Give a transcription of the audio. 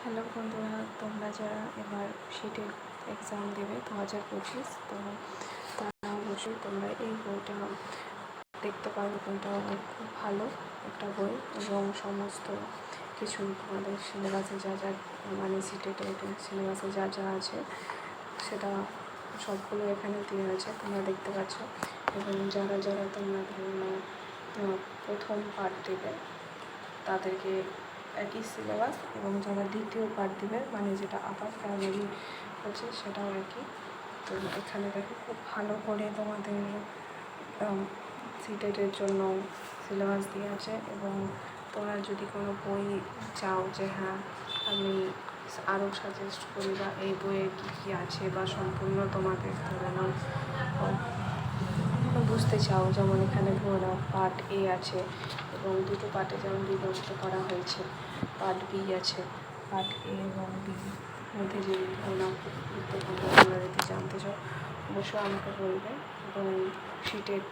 Hello বন্ধুরা, তোমরা যারা এবার সিটের এক্সাম দেবে 2025, তো তারা অবশ্যই তোমরা এই বইটা দেখতে পারো। বইটা খুব ভালো একটা বই এবং সমস্ত কিছু তোমাদের সিলেবাসে যা যা মানে সিটের সিলেবাসে যা যা আছে সেটা সবগুলো এখানে দেওয়া আছে, তোমরা দেখতে পাচ্ছ। এবং যারা যারা তোমরা প্রথম পার্ট দেবে তাদেরকে একই সিলেবাস, এবং যারা দ্বিতীয় পার্ট দেবে মানে যেটা আপার প্রাইমারি হচ্ছে সেটাও একই। তো এখানে দেখো খুব ভালো করে তোমাদের সিটেটের জন্য সিলেবাস দিয়ে আছে। এবং তোমরা যদি কোনো বই চাও যে হ্যাঁ আমি আরও সাজেস্ট করি বা এই বইয়ে কী কী আছে বা সম্পূর্ণ তোমাদের ধরে নাও বুঝতে চাও, যেমন এখানে ধরে নাও পার্ট এ আছে এবং দুটো পার্টে যেমন বিভক্ত করা হয়েছে, পার্ট বি আছে। পার্ট এ এবং বি মধ্যে যে ধরে নাও গুরুত্বপূর্ণ তোমরা যদি জানতে চাও অবশ্যই আমাকে বলবে। এবং সিটের